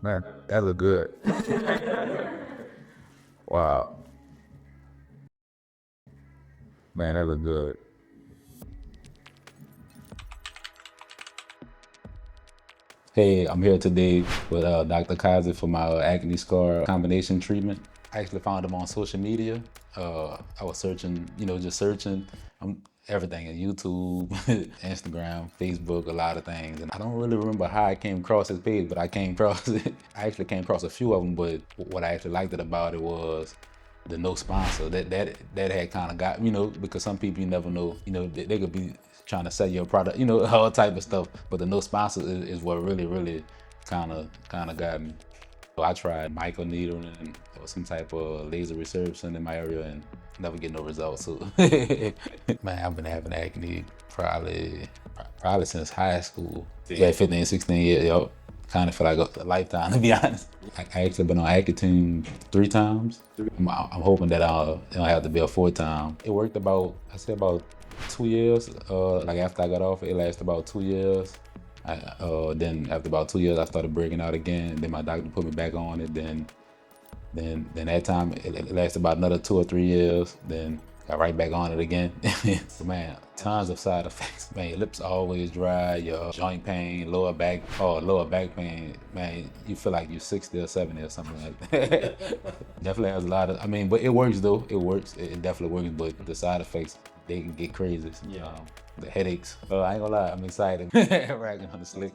Man, that look good. Wow. Man, that look good. Hey, I'm here today with Dr. Qazi for my acne scar combination treatment. I actually found him on social media. I was searching, just searching everything on YouTube, Instagram, Facebook, a lot of things. And I don't really remember how I came across his page, but I came across it. I actually came across a few of them, but what I actually liked about it was the no sponsor. That had kind of got, because some people you never know, they could be trying to sell your product, all type of stuff. But the no sponsor is what really kind of got me. So I tried microneedling or some type of laser resurfacing in my area and never get no results. So man, I've been having acne probably since high school. Yeah, 15, 16 years, yo. Kind of feel like a lifetime, to be honest. I actually been on Accutane 3 times. I'm hoping that it don't have to be a 4th time. It worked about 2 years. Like after I got off, it lasted about 2 years. Then after about 2 years, I started breaking out again. Then my doctor put me back on it. Then that time it lasted about another 2 or 3 years. Then got right back on it again. Man, tons of side effects. Man, your lips always dry, your joint pain, lower back pain. Man, you feel like you're 60 or 70 or something like that. Definitely has a lot of, but it works though. It works. It definitely works. But the side effects, they can get crazy. Yeah. The headaches. I ain't gonna lie, I'm excited. Ragging on the slick.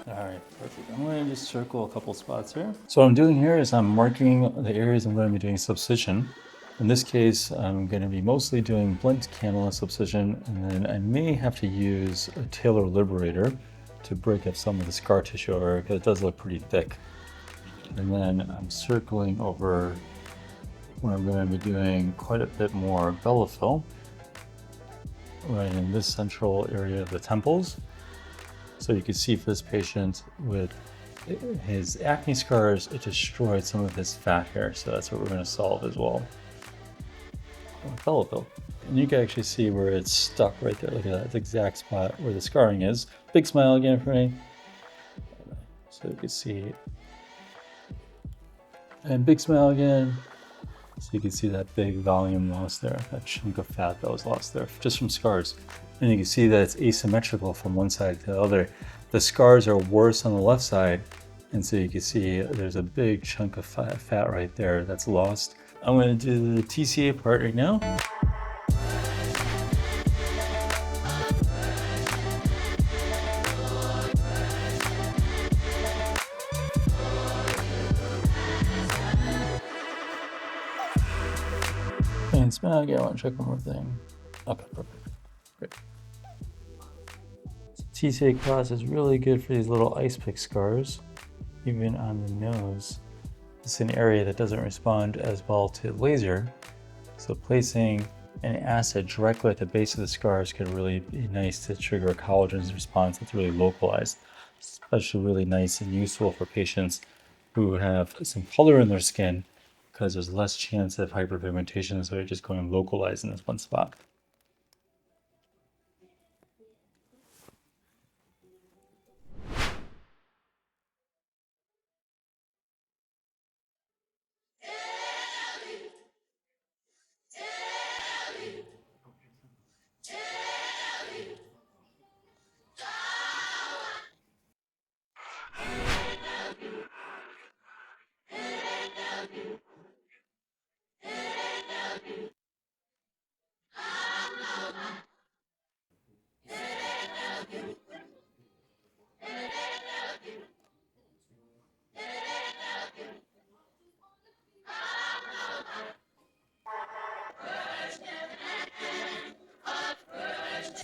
Alright, perfect. I'm going to just circle a couple spots here. So what I'm doing here is I'm marking the areas I'm going to be doing subcision. In this case, I'm going to be mostly doing blunt cannula subcision, and then I may have to use a Taylor Liberator to break up some of the scar tissue area because it does look pretty thick. And then I'm circling over where I'm going to be doing quite a bit more Bellafill, right in this central area of the temples. So you can see for this patient with his acne scars, it destroyed some of his fat hair. So that's what we're going to solve as well. Bellafill. And you can actually see where it's stuck right there. Look at that, the exact spot where the scarring is. Big smile again for me. So you can see. And big smile again. So you can see that big volume loss there, that chunk of fat that was lost there, just from scars. And you can see that it's asymmetrical from one side to the other. The scars are worse on the left side, and so you can see there's a big chunk of fat right there that's lost. I'm going to do the TCA part right now. And smile again, I want to check one more thing. Okay, perfect. Great. So TCA Cross is really good for these little ice pick scars, even on the nose. It's an area that doesn't respond as well to laser. So placing an acid directly at the base of the scars can really be nice to trigger a collagen's response that's really localized. Especially really nice and useful for patients who have some color in their skin because there's less chance of hyperpigmentation, so they're just going localized in this one spot.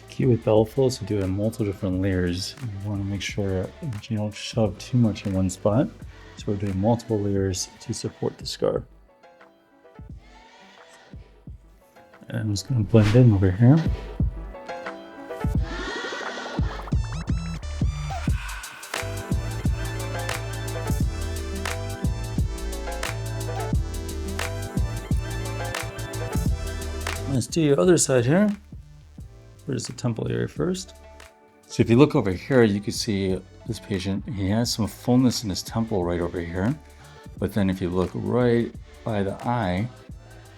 Key with Bellafill is to do it in multiple different layers. You want to make sure that you don't shove too much in one spot. So we're doing multiple layers to support the scar. And I'm just going to blend in over here. Let's do your other side here. Where's the temple area first? So if you look over here, you can see this patient, he has some fullness in his temple right over here. But then if you look right by the eye,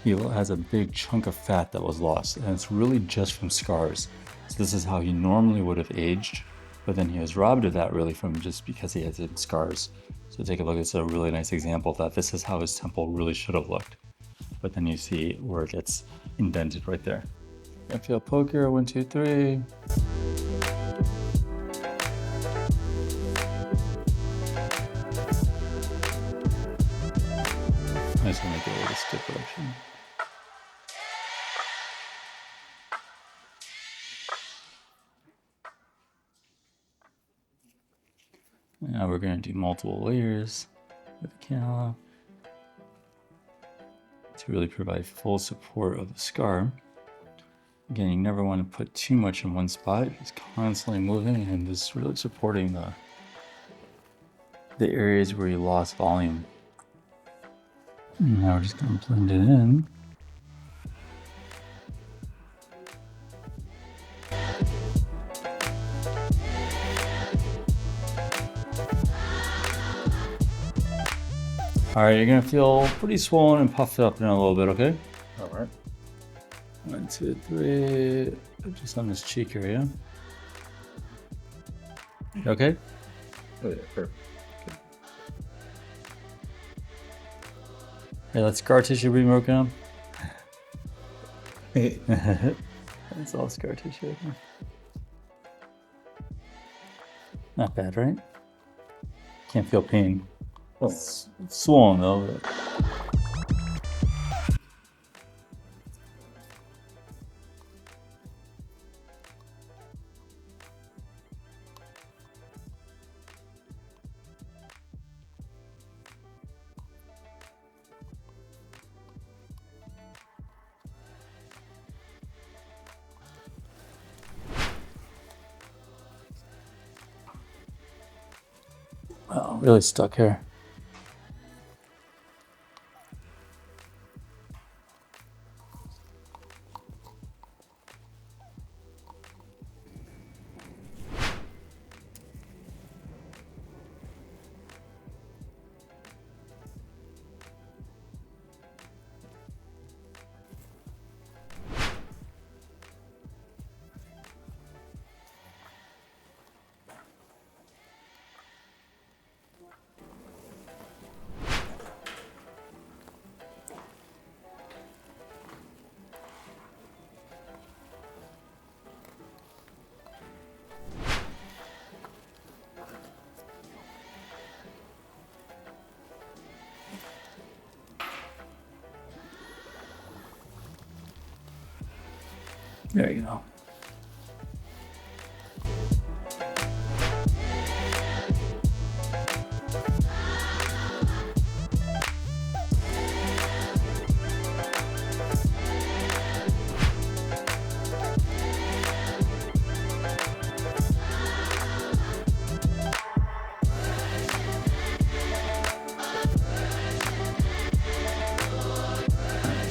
he has a big chunk of fat that was lost, and it's really just from scars. So this is how he normally would have aged, but then he was robbed of that really from just because he has scars. So take a look, it's a really nice example that this is how his temple really should have looked. But then you see where it gets indented right there. I feel poker, 1, 2, 3. I just want to get a little stiff direction. Now we're going to do multiple layers with the cannula to really provide full support of the scar. Again, you never want to put too much in one spot. It's constantly moving and just really supporting the areas where you lost volume. And now we're just going to blend it in. All right, you're gonna feel pretty swollen and puffed up in a little bit, okay? All right. 1, 2, 3, just on this cheek area. Okay? Oh, yeah, perfect. Hey, let scar tissue be broken up. That's all scar tissue. Okay. Not bad, right? Can't feel pain. Well, it's swollen though. But... Oh, really stuck here. There you go.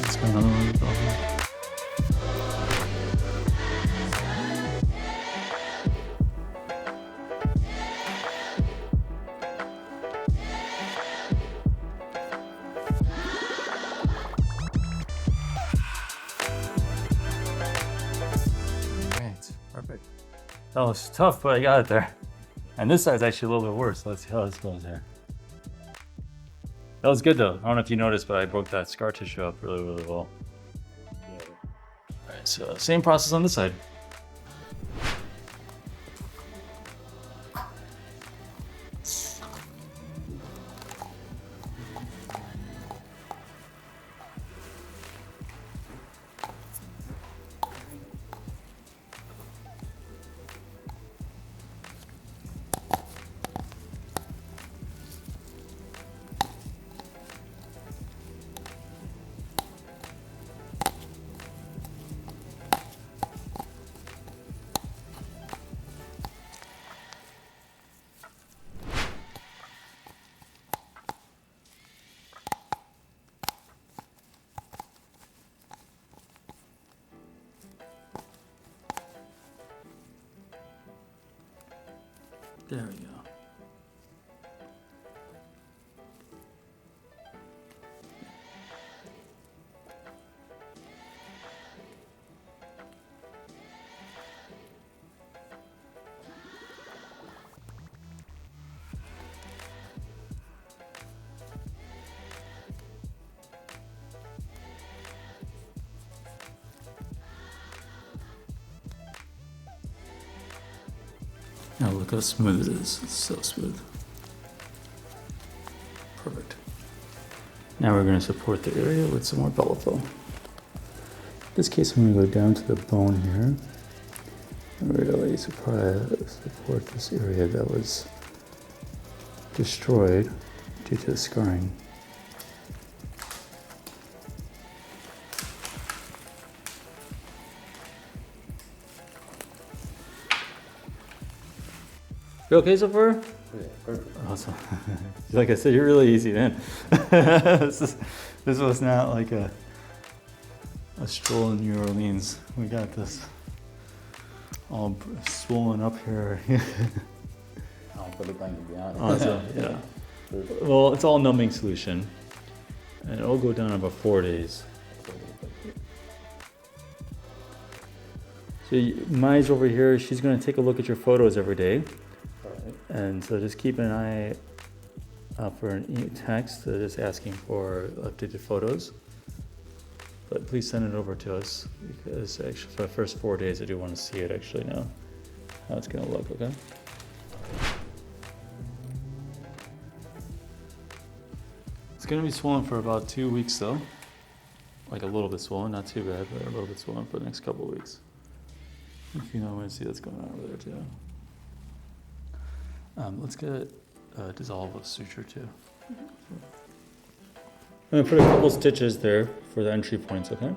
Let's go another one. Perfect. That was tough, but I got it there. And this side's actually a little bit worse. Let's see how this goes here. That was good though. I don't know if you noticed, but I broke that scar tissue up really, really well. Yeah. All right, so same process on this side. There we go. Now look how smooth it is. It's so smooth. Perfect. Now we're going to support the area with some more Bellafill. In this case, I'm going to go down to the bone here and really support this area that was destroyed due to the scarring. You okay so far? Yeah, perfect. Awesome. Like I said, you're really easy, man. this was not like a stroll in New Orleans. We got this all swollen up here. I don't feel the thing, to be honest. Awesome, yeah. Well, it's all numbing solution, and it'll go down in about 4 days. So Mai's over here. She's going to take a look at your photos every day. And so just keep an eye out for an text just asking for updated photos. But please send it over to us because actually for the first 4 days I do want to see it actually now, how it's going to look, okay? It's going to be swollen for about 2 weeks though. Like a little bit swollen, not too bad, but a little bit swollen for the next couple of weeks. If you know, want to see what's going on over there too. Let's get a dissolve of suture too. I'm gonna put a couple stitches there for the entry points, okay?